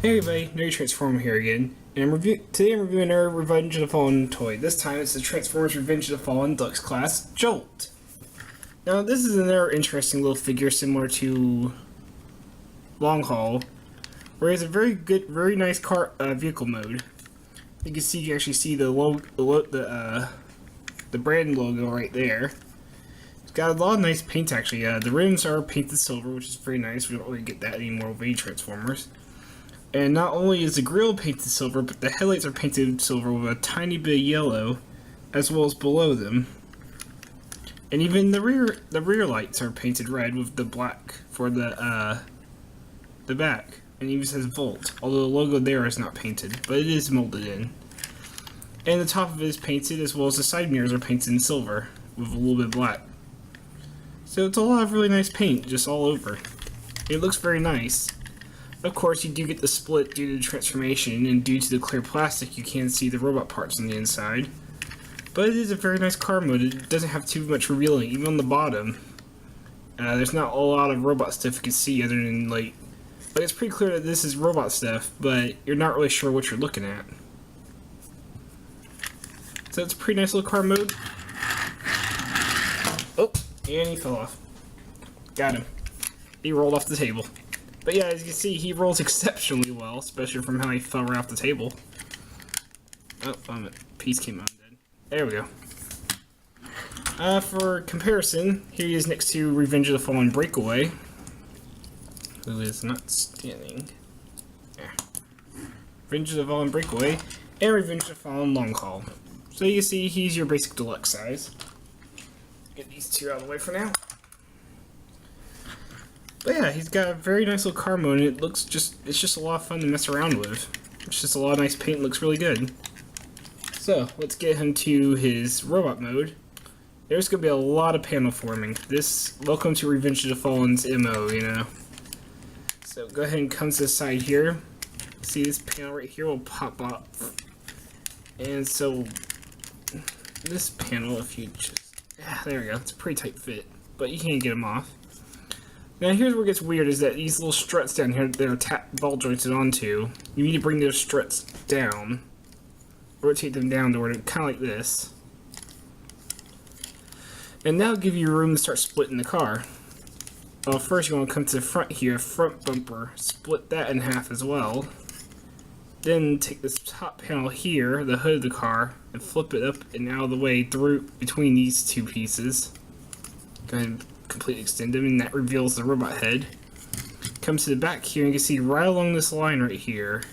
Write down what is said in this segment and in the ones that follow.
Hey everybody, Nerdy Transformer here again, and today I'm reviewing our Revenge of the Fallen toy. This time it's the Transformers Revenge of the Fallen Deluxe class, Jolt. Now this is another interesting little figure similar to Long Haul, where it has a very nice vehicle mode. You can actually see the brand logo right there. It's got a lot of nice paint actually. The rims are painted silver, which is very nice. We don't really get that anymore with any Transformers. And not only is the grille painted silver, but the headlights are painted silver with a tiny bit of yellow, as well as below them. And even the rear lights are painted red with the black for the back. And it even says Volt, although the logo there is not painted, but it is molded in. And the top of it is painted, as well as the side mirrors are painted in silver with a little bit of black. So it's a lot of really nice paint just all over. It looks very nice. Of course, you do get the split due to the transformation, and due to the clear plastic, you can see the robot parts on the inside. But it is a very nice car mode. It doesn't have too much revealing, even on the bottom. There's not a lot of robot stuff you can see other than, like it's pretty clear that this is robot stuff, but you're not really sure what you're looking at. So it's a pretty nice little car mode. Oh, and he fell off. Got him. He rolled off the table. But yeah, as you can see, he rolls exceptionally well, especially from how he fell right off the table. Oh, a piece came out dead. There we go. For comparison, here he is next to Revenge of the Fallen Breakaway, who is not standing. Yeah. Revenge of the Fallen Breakaway, and Revenge of the Fallen Long Haul. So you can see, he's your basic deluxe size. Get these two out of the way for now. But yeah, he's got a very nice little car mode, and it's just a lot of fun to mess around with. It's just a lot of nice paint, looks really good. So, let's get him to his robot mode. There's going to be a lot of panel forming. Welcome to Revenge of the Fallen's MO, you know. So, go ahead and come to the side here. See, this panel right here will pop up. And so, this panel, if you just... Yeah, there we go. It's a pretty tight fit, but you can't get them off. Now here's where it gets weird, is that these little struts down here that are ball jointed onto, you need to bring those struts down, rotate them down to where they're kind of like this, and that'll give you room to start splitting the car. Well, first you want to come to the front here, front bumper, split that in half as well, then take this top panel here, the hood of the car, and flip it up and out of the way through between these two pieces. Go ahead and completely extend them, and that reveals the robot head. Comes to the back here, and you can see right along this line right here,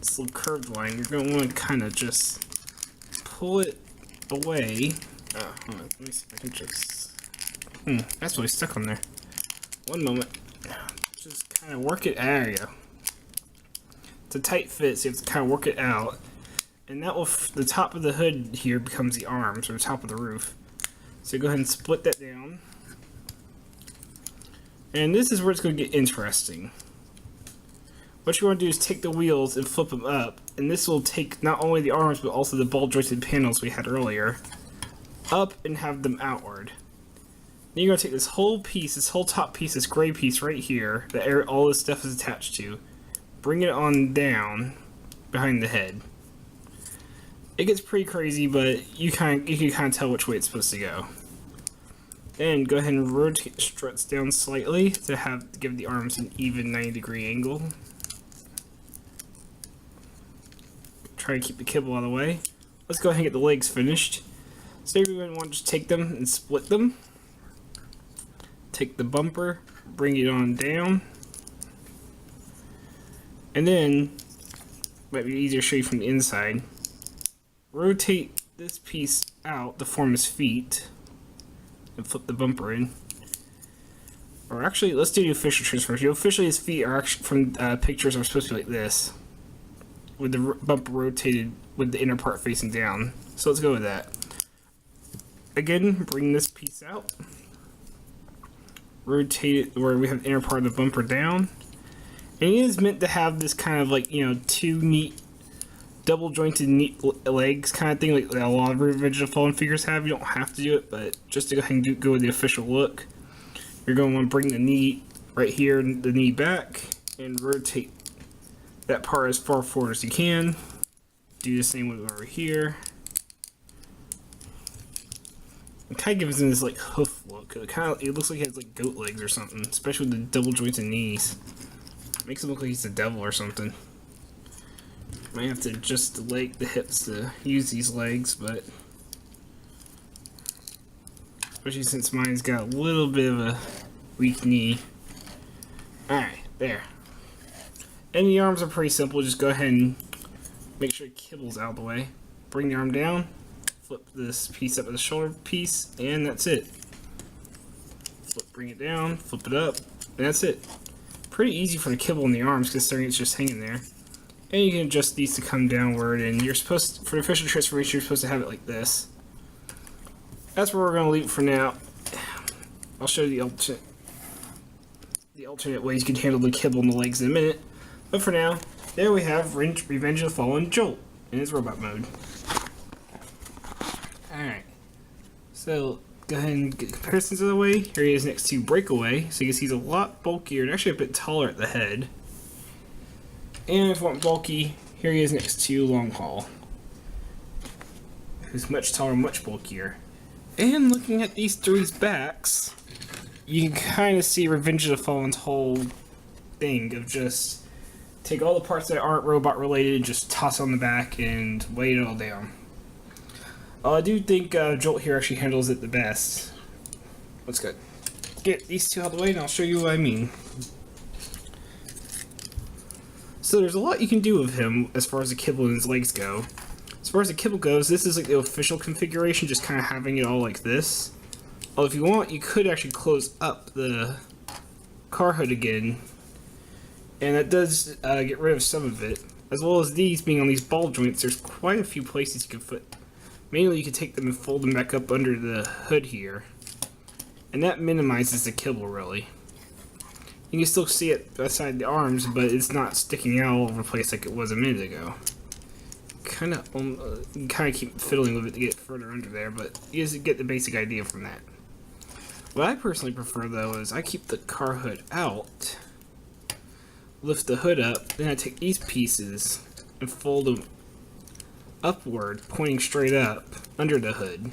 this little curved line, you're going to want to kind of just pull it away. Oh, hold on, let me see if I can just... that's really stuck on there. One moment. Just kind of work it. There you go. It's a tight fit, so you have to kind of work it out. And that will... the top of the hood here becomes the arms, or the top of the roof. So go ahead and split that down. And this is where it's going to get interesting. What you want to do is take the wheels and flip them up, and this will take not only the arms but also the ball jointed panels we had earlier up and have them outward. Then you're going to take this whole piece, this whole top piece, this gray piece right here that all this stuff is attached to, bring it on down behind the head. It gets pretty crazy, but you can kind of tell which way it's supposed to go. Then go ahead and rotate the struts down slightly to give the arms an even 90-degree angle. Try to keep the kibble out of the way. Let's go ahead and get the legs finished. So you're going to want to just take them and split them. Take the bumper, bring it on down. And then, might be easier to show you from the inside, rotate this piece out to form his feet. And flip the bumper in. Or actually, let's do the official transformation. Officially, his feet are actually, from pictures, are supposed to be like this, with the bumper rotated with the inner part facing down. So let's go with that. Again, bring this piece out. Rotate it where we have the inner part of the bumper down. And it is meant to have this kind of like, you know, two neat, double jointed neat legs kind of thing, like a lot of Revenge of the Fallen figures have. You don't have to do it, but just to go ahead and go with the official look, you're going to want to bring the knee right here, the knee back, and rotate that part as far forward as you can. Do the same with over here. It kind of gives him this like hoof look. It looks like he has like goat legs or something, especially with the double jointed knees. Makes him look like he's a devil or something. Might have to adjust the hips to use these legs, but especially since mine's got a little bit of a weak knee. Alright, there. And the arms are pretty simple. Just go ahead and make sure the kibble's out of the way. Bring the arm down. Flip this piece up with the shoulder piece, and that's it. Bring it down, flip it up, and that's it. Pretty easy for the kibble in the arms, considering it's just hanging there. And you can adjust these to come downward, and you're supposed to, for the official transformation, you're supposed to have it like this. That's where we're going to leave it for now. I'll show you the alternate ways you can handle the kibble and the legs in a minute. But for now, there we have Revenge of the Fallen Jolt in his robot mode. Alright, so go ahead and get comparisons of the way. Here he is next to Breakaway, so you can see he's a lot bulkier and actually a bit taller at the head. And if you want bulky, here he is next to Long Haul, who's much taller, much bulkier. And looking at these three's backs, you can kind of see Revenge of the Fallen's whole thing of just take all the parts that aren't robot related and just toss on the back and weigh it all down. I do think Jolt here actually handles it the best. Let's go get these two out of the way and I'll show you what I mean. So there's a lot you can do with him as far as the kibble and his legs go. As far as the kibble goes, this is like the official configuration, just kind of having it all like this. Well, if you want, you could actually close up the car hood again, and that does get rid of some of it. As well as these being on these ball joints, there's quite a few places you can put. Mainly you can take them and fold them back up under the hood here. And that minimizes the kibble, really. You can still see it beside the arms, but it's not sticking out all over the place like it was a minute ago. You kind of keep fiddling with it to get further under there, but you just get the basic idea from that. What I personally prefer, though, is I keep the car hood out, lift the hood up, then I take these pieces and fold them upward, pointing straight up under the hood,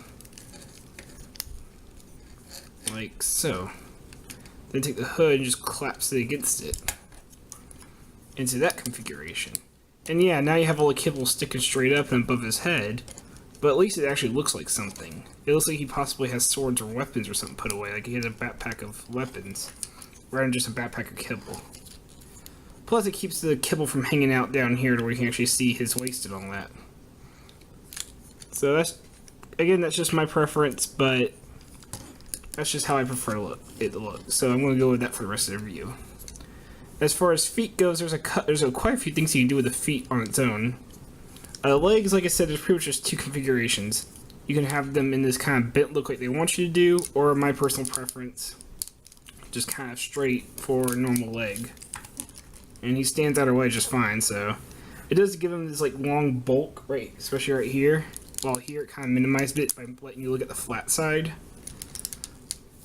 like so. Then take the hood and just collapse it against it into that configuration. And yeah, now you have all the kibble sticking straight up and above his head, but at least it actually looks like something. It looks like he possibly has swords or weapons or something put away, like he has a backpack of weapons rather than just a backpack of kibble. Plus it keeps the kibble from hanging out down here to where you can actually see his waist and all that. So that's just my preference, but that's just how I prefer it to look. So I'm going to go with that for the rest of the review. As far as feet goes, there's quite a few things you can do with the feet on its own. Legs, like I said, there's pretty much just two configurations. You can have them in this kind of bent look like they want you to do, or my personal preference, just kind of straight for a normal leg. And he stands out away just fine, so it does give him this like long bulk, right, especially right here. While here it kind of minimized it by letting you look at the flat side.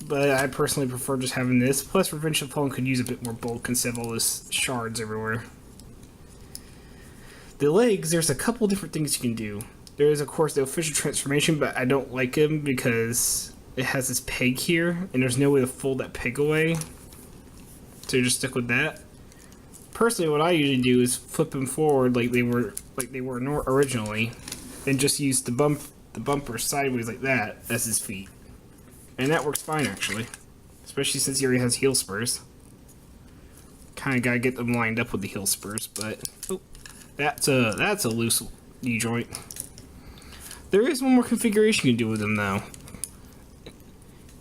But I personally prefer just having this. Plus, Revenge of the Fallen could use a bit more bulk instead of all this shards everywhere. The legs, there's a couple different things you can do. There is, of course, the official transformation, but I don't like him because it has this peg here, and there's no way to fold that peg away. So you just stick with that. Personally, what I usually do is flip them forward like they were originally, and just use the bumper sideways like that as his feet. And that works fine, actually. Especially since he already has heel spurs. Kind of gotta get them lined up with the heel spurs, but that's a loose knee joint. There is one more configuration you can do with them, though.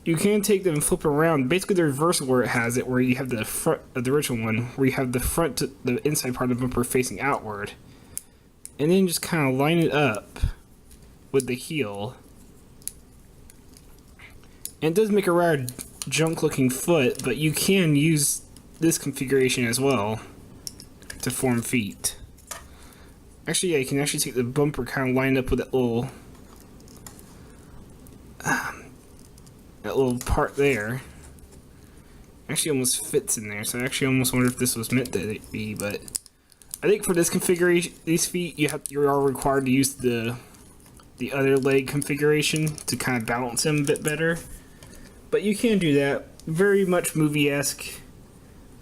You can take them and flip around. Basically, the reverse where it has it, where you have the front of the original one, where you have the inside part of the bumper facing outward, and then just kind of line it up with the heel. And it does make a rare junk-looking foot, but you can use this configuration as well to form feet. Actually, yeah, you can actually take the bumper kind of lined up with that little part there. Actually almost fits in there, so I actually almost wonder if this was meant to be, but I think for this configuration, these feet, you are required to use the other leg configuration to kind of balance them a bit better. But you can do that. Very much movie-esque.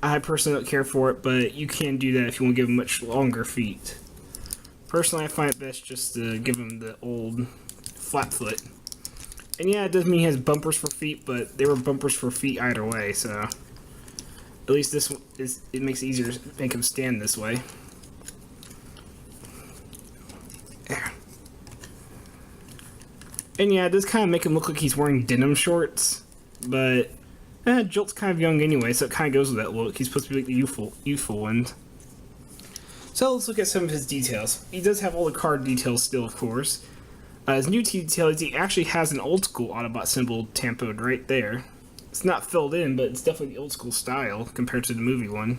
I personally don't care for it, but you can do that if you want to give them much longer feet. Personally, I find it best just to give them the old flat foot. And yeah, it does mean he has bumpers for feet, but they were bumpers for feet either way, so at least this is, it makes it easier to make him stand this way. There. And yeah, it does kind of make him look like he's wearing denim shorts, but Jolt's kind of young anyway, so it kind of goes with that look. He's supposed to be like the youthful one. So let's look at some of his details. He does have all the card details still, of course. His new detail is he actually has an old school Autobot symbol tampoed right there. It's not filled in, but it's definitely the old school style compared to the movie one.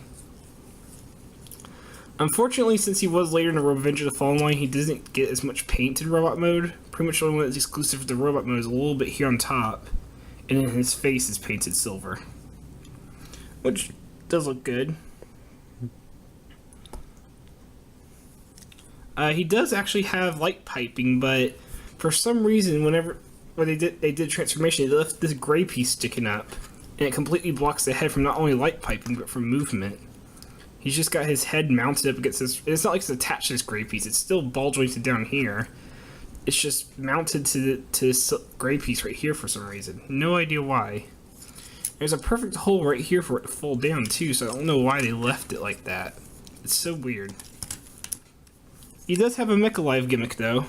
Unfortunately, since he was later in the Revenge of the Fallen line, he doesn't get as much paint in robot mode. Pretty much the only one that's exclusive to the robot mode is a little bit here on top, and then his face is painted silver, which does look good. He does actually have light piping, but for some reason, when they did transformation, they left this gray piece sticking up, and it completely blocks the head from not only light piping but from movement. He's just got his head mounted up against this. It's not like it's attached to this gray piece. It's still ball jointed down here. It's just mounted to this gray piece right here for some reason. No idea why. There's a perfect hole right here for it to fall down too, so I don't know why they left it like that. It's so weird. He does have a Mecha Live gimmick though.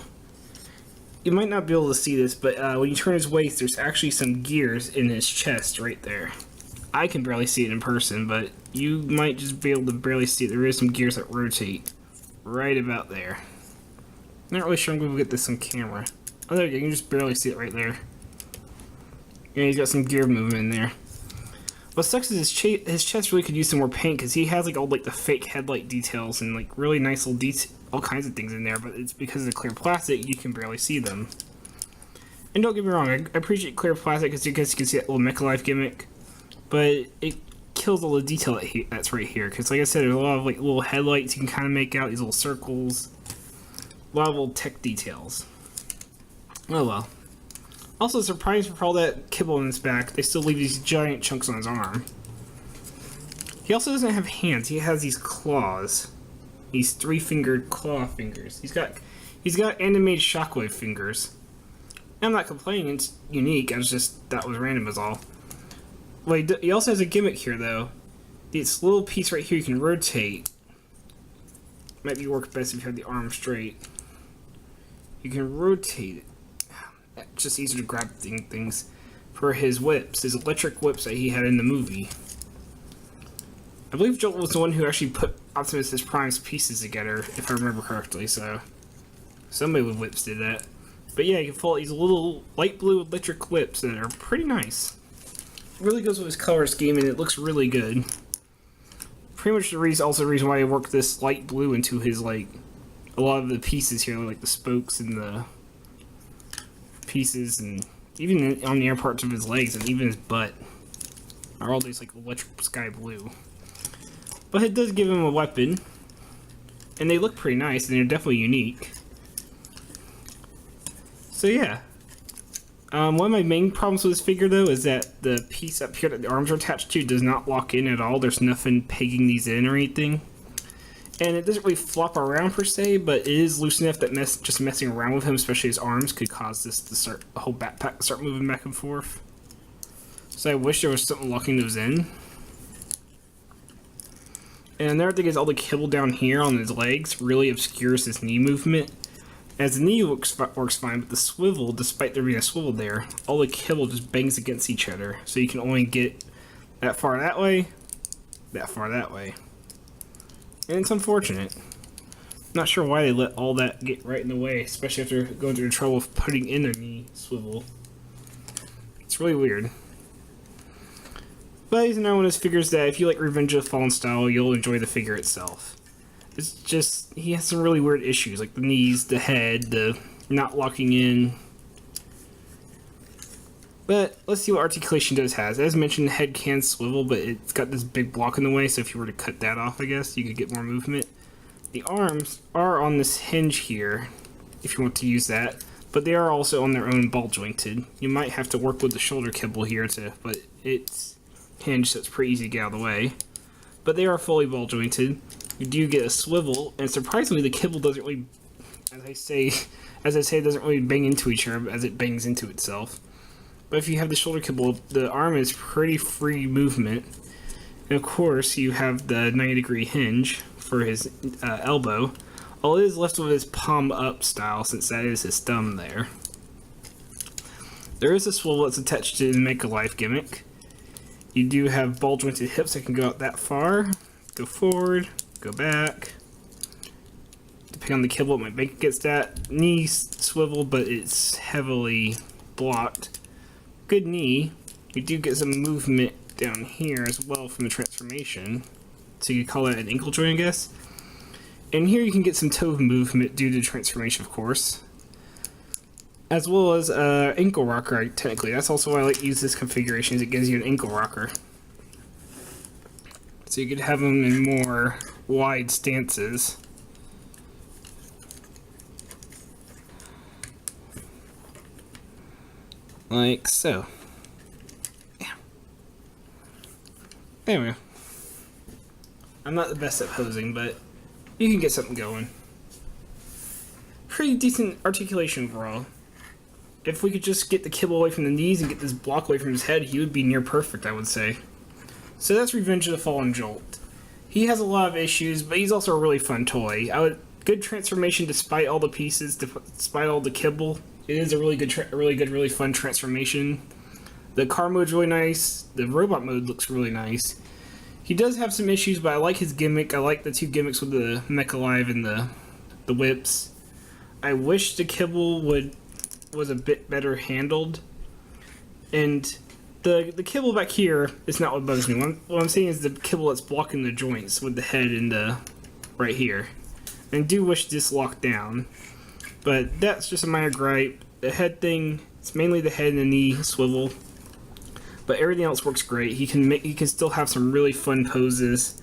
You might not be able to see this, but when you turn his waist, there's actually some gears in his chest right there. I can barely see it in person, but you might just be able to barely see it. There is some gears that rotate right about there. Not really sure I'm going to get this on camera. Oh, there you go. You can just barely see it right there. Yeah, he's got some gear movement in there. What sucks is his chest really could use some more paint, because he has like all like the fake headlight details and like really nice little all kinds of things in there, but it's because of the clear plastic you can barely see them. And don't get me wrong, I appreciate clear plastic because you guys can see that little Mecha Life gimmick, but it kills all the detail that's right here, because like I said, there's a lot of like little headlights you can kind of make out, these little circles, a lot of little tech details. Oh well. Also, surprised for all that kibble in his back, they still leave these giant chunks on his arm. He also doesn't have hands, he has these claws. These three-fingered claw fingers. He's got animated shockwave fingers. I'm not complaining, it's unique, that was random as all. Well, he also has a gimmick here though. This little piece right here you can rotate. Might be work best if you have the arm straight. You can rotate it. It's just easier to grab things for his whips, his electric whips that he had in the movie. I believe Jolt was the one who actually put Optimus Prime's pieces together, if I remember correctly, so somebody with whips did that. But yeah, you can pull these little light blue electric whips that are pretty nice. It really goes with his color scheme and it looks really good. Pretty much the reason why I worked this light blue into his, like, a lot of the pieces here, like the spokes and the pieces, and even on the air parts of his legs and even his butt are all these like electric sky blue. But it does give him a weapon, and they look pretty nice, and they're definitely unique. So yeah. One of my main problems with this figure, though, is that the piece up here that the arms are attached to does not lock in at all. There's nothing pegging these in or anything. And it doesn't really flop around per se, but it is loose enough that just messing around with him, especially his arms, could cause this to start, the whole backpack to start moving back and forth. So I wish there was something locking those in. And another thing is all the kibble down here on his legs really obscures his knee movement. As the knee works fine, but the swivel, despite there being a swivel there, all the kibble just bangs against each other. So you can only get that far that way, that far that way. And it's unfortunate. Not sure why they let all that get right in the way, especially after going through the trouble of putting in their knee swivel. It's really weird. But he's another one of those figures that if you like Revenge of the Fallen style, you'll enjoy the figure itself. It's just, he has some really weird issues, like the knees, the head, the not locking in. But let's see what articulation does has. As mentioned, the head can swivel, but it's got this big block in the way, so if you were to cut that off, I guess, you could get more movement. The arms are on this hinge here, if you want to use that, but they are also on their own ball jointed. You might have to work with the shoulder kibble here but it's hinged, so it's pretty easy to get out of the way. But they are fully ball jointed. You do get a swivel, and surprisingly the kibble doesn't really, as I say, it doesn't really bang into each other as it bangs into itself. But if you have the shoulder kibble, the arm is pretty free movement. And of course, you have the 90-degree hinge for his elbow. All it is left with is palm up style, since that is his thumb there. There is a swivel that's attached to the Make a Life gimmick. You do have ball jointed hips that can go out that far, go forward, go back. Depending on the kibble, it might make it against that knee swivel, but it's heavily blocked. Good knee. You do get some movement down here as well from the transformation, so you could call that an ankle joint, I guess. And here you can get some toe movement due to the transformation, of course, as well as ankle rocker. Technically, that's also why I like to use this configuration, is it gives you an ankle rocker, so you could have them in more wide stances. Like so. Yeah. Anyway. I'm not the best at posing, but you can get something going. Pretty decent articulation overall. If we could just get the kibble away from the knees and get this block away from his head, he would be near perfect, I would say. So that's Revenge of the Fallen Jolt. He has a lot of issues, but he's also a really fun toy. Good transformation despite all the pieces, despite all the kibble. It is a really fun transformation. The car mode's really nice. The robot mode looks really nice. He does have some issues, but I like his gimmick. I like the two gimmicks with the Mecha Live and the whips. I wish the kibble was a bit better handled. And the kibble back here is not what bugs me. What I'm saying is the kibble that's blocking the joints with the head and the right here. And I do wish this locked down. But that's just a minor gripe. The head thing, it's mainly the head and the knee swivel. But everything else works great. He can still have some really fun poses.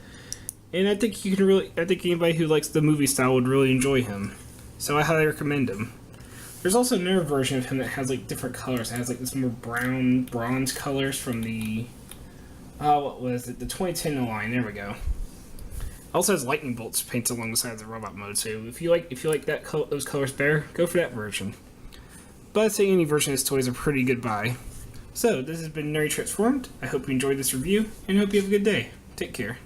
And I think anybody who likes the movie style would really enjoy him. So I highly recommend him. There's also another version of him that has like different colors. It has like this more brown, bronze colors from the what was it? The 2010 line. There we go. Also has lightning bolts painted along the side of the robot mode, so if you like those colors better, go for that version. But I'd say any version of this toy is a pretty good buy. So this has been Nerdy Transformed. I hope you enjoyed this review, and hope you have a good day. Take care.